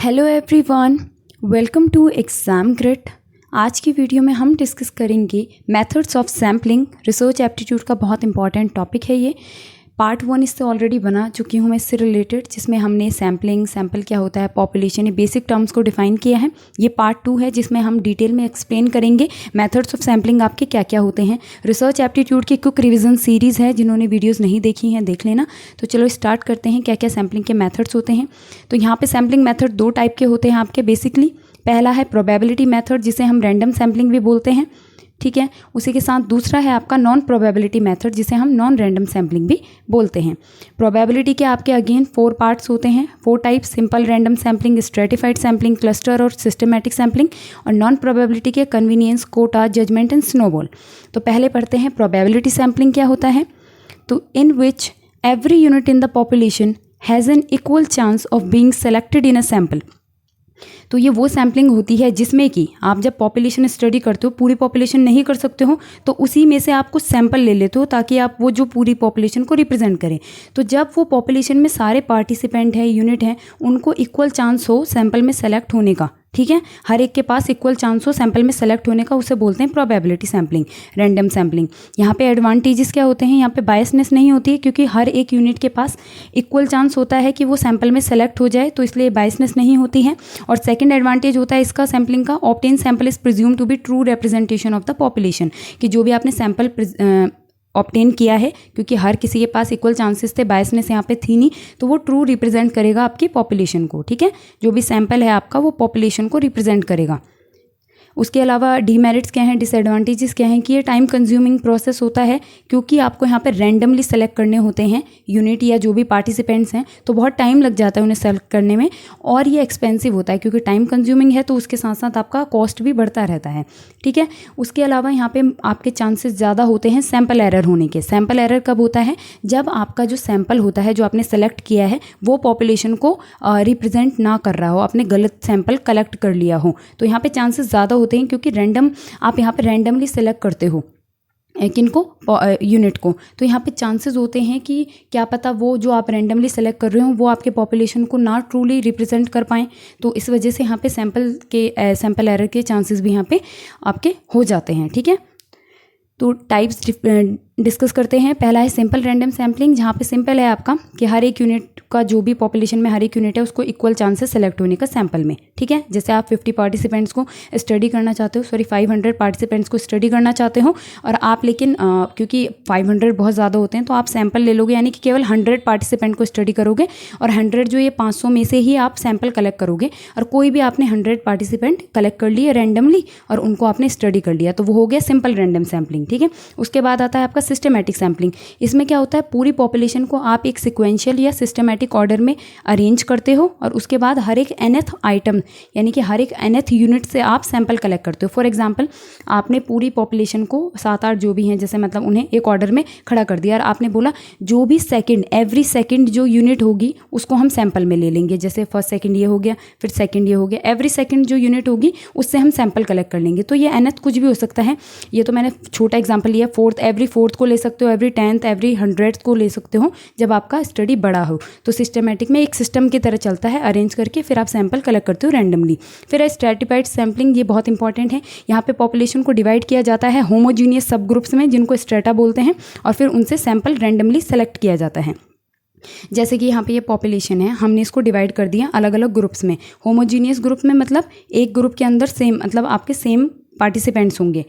Hello everyone, welcome to Exam Grid. आज की video में हम डिस्कस करेंगे methods of sampling. Research aptitude का बहुत इंपॉर्टेंट टॉपिक है ये। पार्ट 1 इससे ऑलरेडी बना चुकी हूँ मैं इससे रिलेटेड, जिसमें हमने सैम्पल क्या होता है, पॉपुलेशन, ये बेसिक टर्म्स को डिफाइन किया है। ये पार्ट 2 है जिसमें हम डिटेल में एक्सप्लेन करेंगे मेथड्स ऑफ सैम्पलिंग आपके क्या क्या होते हैं। रिसर्च एप्टीट्यूड की क्विक रिवीजन सीरीज़ है, जिन्होंने वीडियोज़ नहीं देखी हैं देख लेना। तो चलो स्टार्ट करते हैं क्या क्या सैम्पलिंग के मेथड्स होते हैं। तो यहाँ पे सैम्पलिंग मेथड 2 टाइप के होते हैं आपके बेसिकली। पहला है प्रोबेबिलिटी मेथड, जिसे हम रैंडम सैम्पलिंग भी बोलते हैं, ठीक है। उसी के साथ दूसरा है आपका नॉन प्रोबेबिलिटी मेथड, जिसे हम नॉन रैंडम सैम्पलिंग भी बोलते हैं। प्रोबेबिलिटी के आपके अगेन 4 पार्ट्स होते हैं, 4 types: simple random sampling, stratified sampling, cluster और सिस्टमैटिक सैम्पलिंग। और नॉन प्रोबेबिलिटी के convenience, quota, judgement and snowball. तो पहले पढ़ते हैं प्रोबेबिलिटी सैम्पलिंग क्या होता है। तो in which every unit in the population has an equal chance of being selected in a sample. तो ये वो सैम्पलिंग होती है जिसमें कि आप जब पॉपुलेशन स्टडी करते हो, पूरी पॉपुलेशन नहीं कर सकते हो, तो उसी में से आप कुछ सैंपल ले लेते हो ताकि आप वो जो पूरी पॉपुलेशन को रिप्रेजेंट करें। तो जब वो पॉपुलेशन में सारे पार्टिसिपेंट हैं, यूनिट हैं, उनको इक्वल चांस हो सैंपल में सेलेक्ट होने का, ठीक है, हर एक के पास इक्वल चांस हो सैंपल में सेलेक्ट होने का, उसे बोलते हैं प्रोबेबिलिटी सैम्पलिंग, रैंडम सैम्पलिंग। यहाँ पे एडवांटेजेस क्या होते हैं, यहाँ पे बायसनेस नहीं होती है, क्योंकि हर एक यूनिट के पास इक्वल चांस होता है कि वो सैंपल में सेलेक्ट हो जाए, तो इसलिए बायसनेस नहीं होती है। और सेकंड एडवांटेज होता है इसका सैम्पलिंग का, obtain sample is presume to be true representation of the population, कि जो भी आपने सैंपल ऑब्टेन किया है, क्योंकि हर किसी के पास इक्वल चांसेस थे, बायसनेस यहाँ पे थी नहीं, तो वो ट्रू रिप्रेजेंट करेगा आपकी पॉपुलेशन को, ठीक है। जो भी सैंपल है आपका वो पॉपुलेशन को रिप्रेजेंट करेगा। उसके अलावा डीमेरिट्स क्या हैं, डिसएडवांटेजेस क्या हैं, कि ये टाइम कंज्यूमिंग प्रोसेस होता है, क्योंकि आपको यहाँ पे रैंडमली सेलेक्ट करने होते हैं यूनिट या जो भी पार्टिसिपेंट्स हैं, तो बहुत टाइम लग जाता है उन्हें सेलेक्ट करने में। और ये एक्सपेंसिव होता है, क्योंकि टाइम कंज्यूमिंग है, तो उसके साथ साथ आपका कॉस्ट भी बढ़ता रहता है, ठीक है। उसके अलावा यहाँ पे आपके चांसेस ज़्यादा होते हैं सैम्पल एरर होने के। सैम्पल एरर कब होता है, जब आपका जो सैम्पल होता है, जो आपने सेलेक्ट किया है, वो पॉपुलेशन को रिप्रेजेंट ना कर रहा हो, आपने गलत सैम्पल कलेक्ट कर लिया हो, तो यहाँ पे चांसेस ज़्यादा होते हैं, क्योंकि रैंडम आप यहाँ पे रैंडमली सेलेक्ट करते हो किनको, यूनिट को। तो यहाँ पे चांसेस होते हैं कि क्या पता वो जो आप रैंडमली सेलेक्ट कर रहे हो वो आपके पॉपुलेशन को ना ट्रूली रिप्रेजेंट कर पाएँ, तो इस वजह से यहाँ पे सैम्पल एरर के चांसेस भी यहाँ पे आपके हो जाते हैं, ठीक है। तो टाइप्स डिस्कस करते हैं। पहला है सिंपल रैंडम सैम्पलिंग, जहाँ पे सिंपल है आपका कि हर एक यूनिट का, जो भी पॉपुलेशन में हर एक यूनिट है, उसको इक्वल चांसेस सेलेक्ट होने का सैंपल में, ठीक है। जैसे आप 50 पार्टिसिपेंट्स को स्टडी करना चाहते हो, 500 पार्टिसिपेंट्स को स्टडी करना चाहते हो, और आप लेकिन क्योंकि 500 बहुत ज़्यादा होते हैं, तो आप सैंपल ले लोगे, यानी कि केवल 100 पार्टिसिपेंट को स्टडी करोगे, और 100 जो ये 500 में से ही आप सैंपल कलेक्ट करोगे, और कोई भी आपने 100 पार्टिसिपेंट कलेक्ट कर लिए रैंडमली और उनको आपने स्टडी कर लिया, तो वो हो गया सिंपल रैंडम सैम्पलिंग, ठीक है। उसके बाद आता है आपका सिस्टमैटिक सैम्पलिंग। इसमें क्या होता है, पूरी पॉपुलेशन को आप एक सिक्वेंशियल या सिस्टमैटिक ऑर्डर में अरेंज करते हो, और उसके बाद हर एक nth आइटम, यानी कि हर एक nth यूनिट से आप सैंपल कलेक्ट करते हो। फॉर एग्जांपल, आपने पूरी पॉपुलेशन को 7-8 जो भी हैं, जैसे मतलब उन्हें एक ऑर्डर में खड़ा कर दिया, और आपने बोला जो भी सेकंड, एवरी सेकंड जो यूनिट होगी उसको हम सैंपल में ले लेंगे। जैसे फर्स्ट सेकंड ये हो गया, फिर सेकंड ये हो गया, एवरी सेकंड जो यूनिट होगी उससे हम सैंपल कलेक्ट कर लेंगे। तो ये nth कुछ भी हो सकता है, ये तो मैंने छोटा एग्जाम्पल लिया। एवरी फोर्थ को ले सकते हो, एवरी 10th, एवरी 100th को ले सकते हो, जब आपका स्टडी बड़ा हो। तो सिस्टमैटिक में एक सिस्टम की तरह चलता है, अरेंज करके फिर आप सैंपल कलेक्ट करते हो रैंडमली। फिर है स्ट्रैटिफाइड सैम्पलिंग, ये बहुत इंपॉर्टेंट है। यहाँ पे पॉपुलेशन को डिवाइड किया जाता है होमोजीनियस सब ग्रुप्स में, जिनको स्ट्रेटा बोलते हैं, और फिर उनसे सैंपल रैंडमली सेलेक्ट किया जाता है। जैसे कि यहाँ पे ये पॉपुलेशन है, हमने इसको डिवाइड कर दिया अलग अलग ग्रुप्स में। होमोजीनियस ग्रुप में मतलब एक ग्रुप के अंदर सेम, मतलब आपके सेम पार्टिसिपेंट्स होंगे,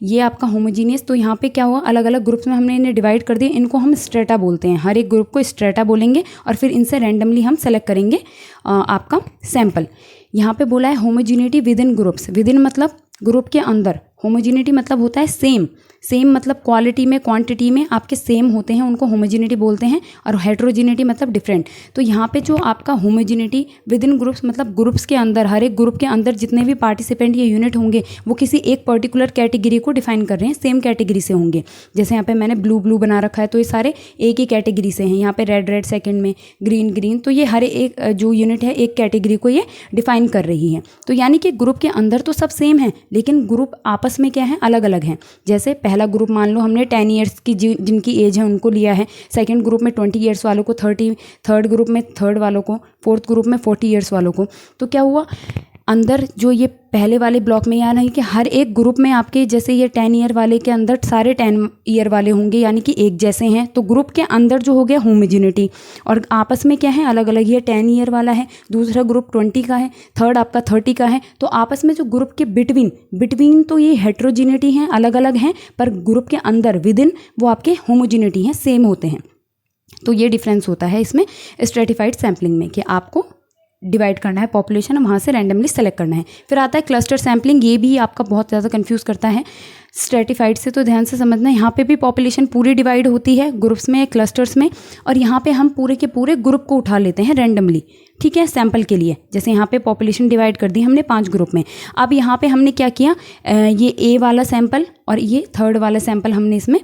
ये आपका होमोजीनियस। तो यहाँ पे क्या हुआ, अलग अलग ग्रुप्स में हमने इन्हें डिवाइड कर दिया, इनको हम स्ट्रेटा बोलते हैं। हर एक ग्रुप को स्ट्रेटा बोलेंगे, और फिर इनसे रैंडमली हम सेलेक्ट करेंगे आपका सैंपल। यहाँ पे बोला है homogeneity with in groups. With in मतलब ग्रुप के अंदर, होमोजीनिटी मतलब होता है सेम मतलब क्वालिटी में, क्वांटिटी में आपके सेम होते हैं, उनको होमोजीनिटी बोलते हैं। और हेट्रोजीनिटी मतलब डिफरेंट। तो यहाँ पे जो आपका होमोजीनिटी विद इन ग्रुप्स मतलब ग्रुप्स के अंदर, हर एक ग्रुप के अंदर जितने भी पार्टिसिपेंट या यूनिट होंगे वो किसी एक पर्टिकुलर कैटेगरी को डिफाइन कर रहे हैं, सेम कैटेगरी से होंगे। जैसे यहाँ पे मैंने ब्लू बना रखा है, तो ये सारे एक ही कैटेगरी से हैं। यहाँ पे रेड सेकंड में, ग्रीन, तो ये हर एक जो यूनिट है एक कैटेगरी को ये डिफाइन कर रही है। तो यानी कि ग्रुप के अंदर तो सब सेम है, लेकिन ग्रुप आपस आपस में क्या है, अलग अलग हैं। जैसे पहला ग्रुप मान लो हमने 10 ईयर्स की जिनकी एज है उनको लिया है, सेकंड ग्रुप में 20 ईयर्स वालों को 30, थर्ड ग्रुप में थर्ड वालों को, फोर्थ ग्रुप में 40 ईयर्स वालों को। तो क्या हुआ, अंदर जो ये पहले वाले ब्लॉक में यानी कि हर एक ग्रुप में आपके जैसे ये 10 ईयर वाले के अंदर सारे 10 ईयर वाले होंगे यानी कि एक जैसे हैं, तो ग्रुप के अंदर जो हो गया होमोजिनिटी, और आपस में क्या है, अलग अलग। ये 10 ईयर वाला है, दूसरा ग्रुप 20 का है, थर्ड आपका 30 का है, तो आपस में जो ग्रुप के बिटवीन तो ये हेट्रोजिनिटी हैं, अलग अलग हैं, पर ग्रुप के अंदर विद इन वो आपके होमोजिनिटी हैं, सेम होते हैं। तो ये डिफरेंस होता है इसमें स्ट्रेटिफाइड सैम्पलिंग में कि आपको डिवाइड करना है पॉपुलेशन, वहाँ से रैंडमली सेलेक्ट करना है। फिर आता है क्लस्टर सैम्पलिंग, ये भी आपका बहुत ज़्यादा कंफ्यूज करता है स्ट्रेटिफाइड से, तो ध्यान से समझना। यहाँ पे भी पॉपुलेशन पूरी डिवाइड होती है ग्रुप्स में, क्लस्टर्स में, और यहाँ पे हम पूरे के पूरे ग्रुप को उठा लेते हैं रैंडमली, ठीक है, सैंपल के लिए। जैसे यहाँ पे पॉपुलेशन डिवाइड कर दी हमने 5 ग्रुप में। अब यहाँ पे हमने क्या किया, ये ए वाला सैंपल और ये थर्ड वाला सैंपल हमने इसमें,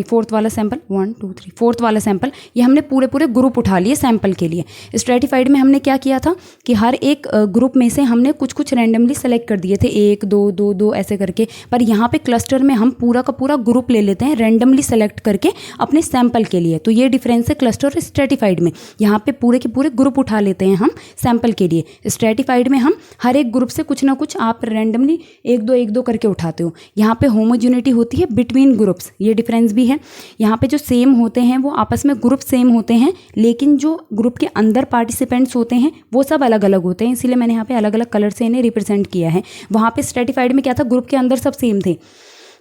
फोर्थ वाला सैंपल, 1 2 3 फोर्थ वाला सैंपल, ये हमने पूरे ग्रुप उठा लिए सैंपल के लिए। स्ट्रेटिफाइड में हमने क्या किया था कि हर एक ग्रुप में से हमने कुछ रैंडमली सेलेक्ट कर दिए थे, 1 2 2 2 ऐसे करके। पर यहाँ पे क्लस्टर में हम पूरा का पूरा ग्रुप ले लेते हैं रैंडमली सेलेक्ट करके अपने सैंपल के लिए। तो ये डिफरेंस है क्लस्टर और स्ट्रेटिफाइड में। यहाँ पे पूरे के पूरे ग्रुप उठा लेते हैं हम सैंपल के लिए। स्ट्रेटिफाइड में हम हर एक ग्रुप से कुछ ना कुछ आप रैंडमली 1 2 करके उठाते हो। यहाँ पे होमोजिनिटी होती है बिटवीन ग्रुप्स, ये डिफरेंस भी है। यहाँ पे जो सेम होते हैं वो आपस में ग्रुप सेम होते हैं, लेकिन जो ग्रुप के अंदर पार्टिसिपेंट्स होते हैं वो सब अलग अलग होते हैं, इसीलिए मैंने यहाँ पे अलग अलग कलर से इन्हें रिप्रेजेंट किया है। वहाँ पे स्ट्रेटिफाइड में क्या था, ग्रुप के अंदर सब सेम थे।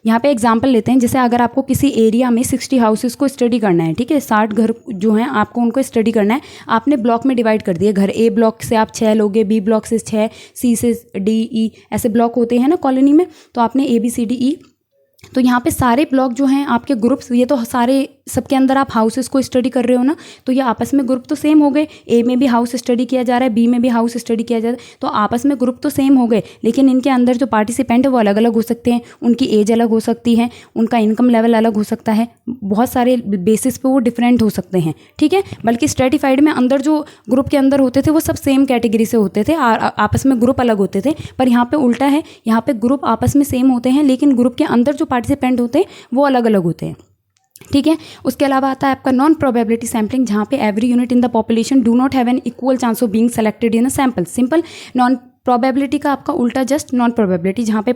यहाँ पे एग्जाम्पल लेते हैं, जैसे अगर आपको किसी एरिया में 60 हाउसेस को स्टडी करना है, ठीक है, 60 घर जो हैं आपको उनको स्टडी करना है। आपने ब्लॉक में डिवाइड कर दिए घर, ए ब्लॉक से आप 6 लोगे, बी ब्लॉक से 6, सी से डी, ई, ऐसे ब्लॉक होते हैं ना कॉलोनी में, तो आपने ABCD E, तो यहाँ पे सारे ब्लॉक जो हैं आपके ग्रुप्स, ये तो सारे सबके अंदर आप हाउसेस को स्टडी कर रहे हो ना, तो ये आपस में ग्रुप तो सेम हो गए। ए में भी हाउस स्टडी किया जा रहा है, बी में भी हाउस स्टडी किया जा रहा है, तो आपस में ग्रुप तो सेम हो गए, लेकिन इनके अंदर जो पार्टिसिपेंट है वो अलग अलग हो सकते हैं, उनकी एज अलग हो सकती है, उनका इनकम लेवल अलग हो सकता है, बहुत सारे बेसिस पे वो डिफरेंट हो सकते हैं, ठीक है। बल्कि स्ट्रेटिफाइड में अंदर जो ग्रुप के अंदर होते थे वो सब सेम कैटेगरी से होते थे, आपस में ग्रुप अलग होते थे। पर यहाँ पे उल्टा है, यहाँ पे ग्रुप आपस में सेम होते हैं, लेकिन ग्रुप के अंदर जो पार्टिसिपेंट होते हैं वो अलग अलग होते हैं, ठीक है। उसके अलावा आता है आपका नॉन प्रोबेबिलिटी सैम्पलिंग, जहाँ पे every unit in the population do not have an equal chance of being selected in a sample. Simple non probability का आपका उल्टा जस्ट नॉन प्रोबेबिलिटी, जहाँ पे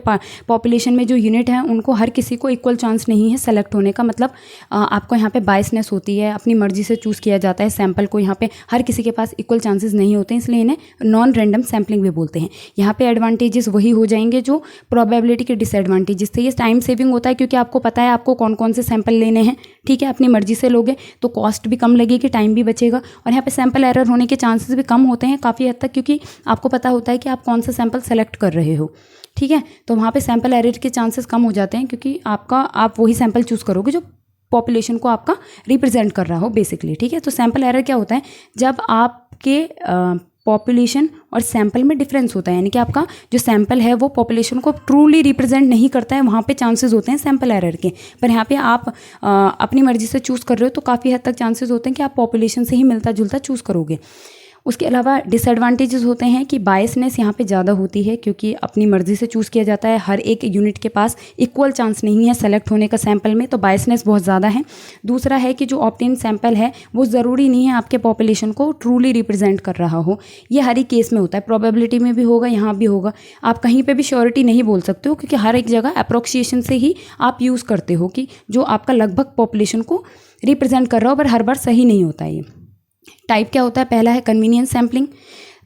पॉपुलेशन में जो यूनिट है उनको हर किसी को इक्वल चांस नहीं है सेलेक्ट होने का। मतलब आपको यहाँ पे बायसनेस होती है, अपनी मर्जी से चूज़ किया जाता है सैंपल को, यहाँ पे हर किसी के पास इक्वल चांसेस नहीं होते हैं, इसलिए इन्हें नॉन रैंडम सैम्पलिंग भी बोलते हैं। यहाँ पे एडवांटेजेस वही हो जाएंगे जो प्रोबेबिलिटी के डिसएडवांटेजेस थे। ये टाइम सेविंग होता है क्योंकि आपको पता है आपको कौन कौन से सैंपल लेने हैं, ठीक है, अपनी मर्जी से लोगे तो कॉस्ट भी कम लगेगी, टाइम भी बचेगा, और यहाँ पे सैंपल एरर होने के चांसेस भी कम होते हैं काफ़ी हद तक, क्योंकि आपको पता होता है कि आप कौन सा सैंपल सेलेक्ट कर रहे हो, ठीक है। तो वहाँ पे सैंपल एरर के चांसेस कम हो जाते हैं, क्योंकि आप वही सैंपल चूज़ करोगे जो पॉपुलेशन को आपका रिप्रेजेंट कर रहा हो बेसिकली, ठीक है। तो सैंपल एरर क्या होता है, जब आपके पॉपुलेशन और सैंपल में डिफरेंस होता है, यानी कि आपका जो सैंपल है वो पॉपुलेशन को ट्रूली रिप्रेजेंट नहीं करता है, वहाँ पे चांसेस होते हैं सैंपल एरर के। पर यहाँ पे आप अपनी मर्जी से चूज़ कर रहे हो तो काफ़ी हद तक चांसेस होते हैं कि आप पॉपुलेशन से ही मिलता जुलता चूज़ करोगे। उसके अलावा डिसएडवांटेजेस होते हैं कि बायसनेस यहाँ पे ज़्यादा होती है, क्योंकि अपनी मर्जी से चूज़ किया जाता है, हर एक यूनिट के पास इक्वल चांस नहीं है सेलेक्ट होने का सैंपल में, तो बायसनेस बहुत ज़्यादा है। दूसरा है कि जो ऑब्टेन सैंपल है वो ज़रूरी नहीं है आपके पॉपुलेशन को ट्रूली रिप्रेजेंट कर रहा हो। ये हर एक केस में होता है, प्रोबेबिलिटी में भी होगा, यहाँ भी होगा। आप कहीं पर भी श्योरिटी नहीं बोल सकते हो, क्योंकि हर एक जगह अप्रोक्सिएशन से ही आप यूज़ करते हो कि जो आपका लगभग पॉपुलेशन को रिप्रेजेंट कर रहा हो, पर हर बार सही नहीं होता है। ये टाइप क्या होता है, पहला है कन्वीनियंस सैम्पलिंग।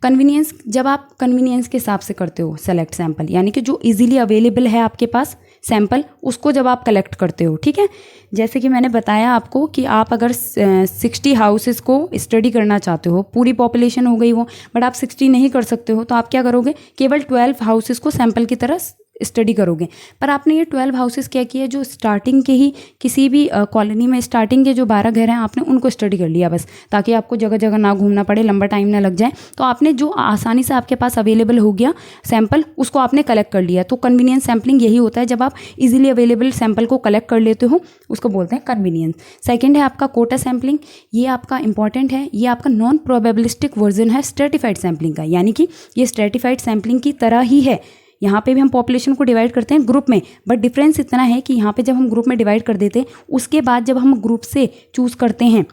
कन्वीनियंस, जब आप कन्वीनियंस के हिसाब से करते हो सेलेक्ट सैंपल, यानी कि जो इजीली अवेलेबल है आपके पास सैंपल, उसको जब आप कलेक्ट करते हो, ठीक है। जैसे कि मैंने बताया आपको कि आप अगर 60 हाउसेस को स्टडी करना चाहते हो, पूरी पॉपुलेशन हो गई वो, बट आप 60 नहीं कर सकते हो, तो आप क्या करोगे, केवल 12 हाउसेस को सैंपल की तरह स्टडी करोगे। पर आपने ये 12 हाउसेस क्या किया, जो स्टार्टिंग के ही किसी भी कॉलोनी में स्टार्टिंग के जो 12 घर हैं आपने उनको स्टडी कर लिया बस, ताकि आपको जगह जगह ना घूमना पड़े, लंबा टाइम ना लग जाए। तो आपने जो आसानी से आपके पास अवेलेबल हो गया सैंपल, उसको आपने कलेक्ट कर लिया। तो कन्वीनियंस सैम्पलिंग यही होता है, जब आप इजीली अवेलेबल सैंपल को कलेक्ट कर लेते हो, उसको बोलते हैं कन्वीनियंस। सेकेंड है आपका कोटा सैम्पलिंग, ये आपका इंपॉर्टेंट है, ये आपका नॉन प्रोबेबिलिस्टिक वर्जन है स्ट्रेटिफाइड सैम्पलिंग का, यानी कि ये स्ट्रेटिफाइड सैम्पलिंग की तरह ही है। यहाँ पे भी हम पॉपुलेशन को डिवाइड करते हैं ग्रुप में, बट डिफरेंस इतना है कि यहाँ पे जब हम ग्रुप में डिवाइड कर देते हैं उसके बाद जब हम ग्रुप से चूज़ करते हैं,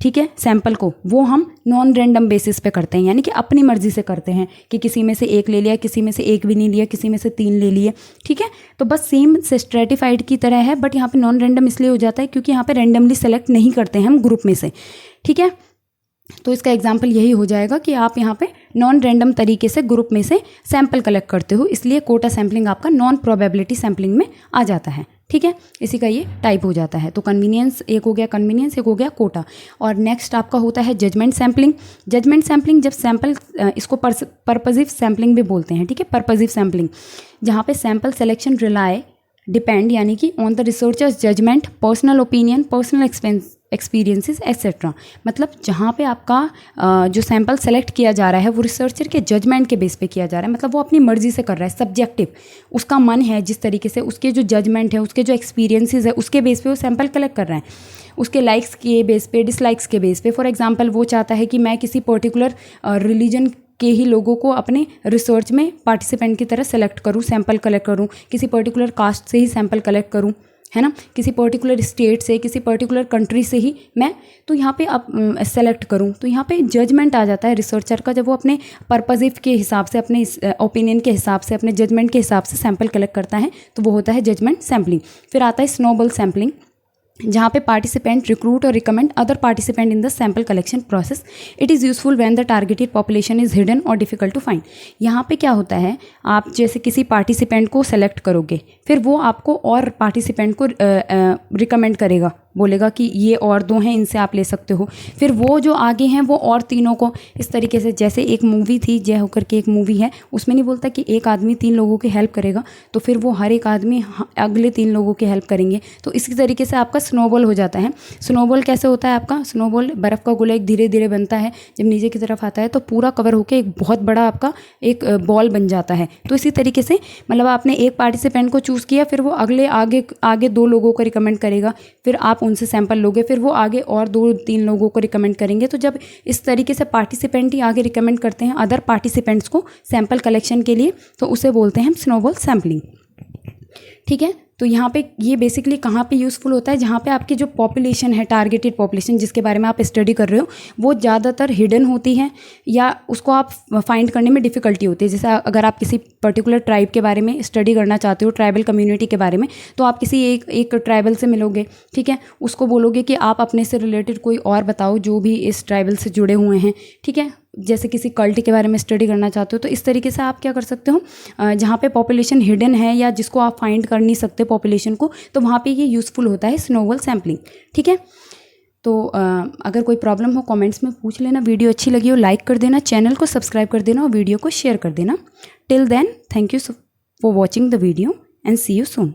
ठीक है, सैंपल को, वो हम नॉन रैंडम बेसिस पे करते हैं, यानी कि अपनी मर्जी से करते हैं कि किसी में से एक ले लिया, किसी में से एक भी नहीं लिया, किसी में से 3 ले लिए, ठीक है। तो बस सेम से स्ट्रेटिफाइड की तरह है, बट यहाँ पे नॉन रैंडम इसलिए हो जाता है क्योंकि यहाँ पे रैंडमली सेलेक्ट नहीं करते हैं हम ग्रुप में से, ठीक है। तो इसका एग्जाम्पल यही हो जाएगा कि आप यहाँ पे नॉन रैंडम तरीके से ग्रुप में से सैंपल कलेक्ट करते हो, इसलिए कोटा सैम्पलिंग आपका नॉन प्रोबेबिलिटी सैम्पलिंग में आ जाता है, ठीक है। इसी का ये टाइप हो जाता है। तो कन्वीनियंस एक हो गया, कन्वीनियंस एक हो गया, कोटा। और नेक्स्ट आपका होता है जजमेंट सैम्पलिंग। जजमेंट सैम्पलिंग जब सैंपल, इसको पर्पजिव सैम्पलिंग भी बोलते हैं, ठीक है, पर्पजिव सैम्पलिंग, जहाँ पे सैंपल सिलेक्शन रिलाय डिपेंड यानी कि on the researchers judgement, personal opinion, personal experiences etcetera. मतलब जहाँ पे आपका जो सैंपल सेलेक्ट किया जा रहा है वो रिसर्चर के जजमेंट के बेस पे किया जा रहा है, मतलब वो अपनी मर्जी से कर रहा है, सब्जेक्टिव, उसका मन है जिस तरीके से, उसके जो जजमेंट है, उसके जो एक्सपीरियंसेस है, उसके बेस पे वो सैंपल कलेक्ट कर रहा है, उसके लाइक्स के बेस पे, डिसलाइक्स के बेस पे। फॉर एग्जांपल वो चाहता है कि मैं किसी पर्टिकुलर रिलीजन के ही लोगों को अपने रिसर्च में पार्टिसिपेंट की तरह सेलेक्ट करूँ, सैंपल कलेक्ट करूँ, किसी पर्टिकुलर कास्ट से ही सैंपल कलेक्ट करूँ, है ना, किसी पर्टिकुलर स्टेट से, किसी पर्टिकुलर कंट्री से ही मैं तो यहाँ पे अब सेलेक्ट करूँ। तो यहाँ पे जजमेंट आ जाता है रिसर्चर का, जब वो अपने पर्पजिव के हिसाब से, अपने ओपिनियन के हिसाब से, अपने जजमेंट के हिसाब से सैंपल कलेक्ट करता है, तो वो होता है जजमेंट सैम्पलिंग। फिर आता है स्नोबॉल सैम्पलिंग, जहाँ पे पार्टिसिपेंट रिक्रूट और recommend other participant in the sample collection process. It is useful when the targeted population is hidden और डिफिकल्ट टू फाइंड। यहाँ पे क्या होता है, आप जैसे किसी पार्टिसिपेंट को सेलेक्ट करोगे, फिर वो आपको और पार्टिसिपेंट को रिकमेंड करेगा, बोलेगा कि ये और 2 हैं, इनसे आप ले सकते हो। फिर वो जो आगे हैं वो और 3 को इस तरीके से, जैसे एक मूवी थी जय होकर के एक मूवी है, उसमें नहीं बोलता कि एक आदमी 3 लोगों की हेल्प करेगा, तो फिर वो हर एक आदमी अगले 3 लोगों की हेल्प करेंगे। तो इसी तरीके से आपका स्नोबॉल हो जाता है। स्नोबॉल कैसे होता है आपका, स्नोबॉल बर्फ़ का गोला एक धीरे धीरे बनता है, जब नीचे की तरफ आता है तो पूरा कवर होकर एक बहुत बड़ा आपका एक बॉल बन जाता है। तो इसी तरीके से मतलब आपने एक पार्टिसिपेंट को चूज़ किया, फिर वो आगे 2 लोगों को रिकमेंड करेगा, फिर आप उनसे सैंपल लोगे, फिर वो आगे और 2-3 लोगों को रिकमेंड करेंगे। तो जब इस तरीके से पार्टिसिपेंट ही आगे रिकमेंड करते हैं अदर पार्टिसिपेंट्स को सैंपल कलेक्शन के लिए, तो उसे बोलते हैं हम स्नोबॉल सैम्पलिंग, ठीक है। तो यहाँ पे ये बेसिकली कहाँ पे यूज़फुल होता है, जहाँ पे आपकी जो पॉपुलेशन है, टारगेटेड पॉपुलेशन जिसके बारे में आप स्टडी कर रहे हो, वो ज़्यादातर हिडन होती है या उसको आप फाइंड करने में डिफ़िकल्टी होती है। जैसे अगर आप किसी पर्टिकुलर ट्राइब के बारे में स्टडी करना चाहते हो, ट्राइबल कम्युनिटी के बारे में, तो आप किसी एक ट्राइबल से मिलोगे, ठीक है, उसको बोलोगे कि आप अपने से रिलेटेड कोई और बताओ जो भी इस ट्राइबल से जुड़े हुए हैं, ठीक है। जैसे किसी कल्ट के बारे में स्टडी करना चाहते हो, तो इस तरीके से आप क्या कर सकते हो, जहाँ पे पॉपुलेशन हिडन है या जिसको आप फाइंड कर नहीं सकते पॉपुलेशन को, तो वहाँ पे ये यूज़फुल होता है स्नोबॉल सैम्पलिंग, ठीक है। तो अगर कोई प्रॉब्लम हो कमेंट्स में पूछ लेना, वीडियो अच्छी लगी हो लाइक कर देना, चैनल को सब्सक्राइब कर देना और वीडियो को शेयर कर देना। Till then thank you for watching the video and see you soon.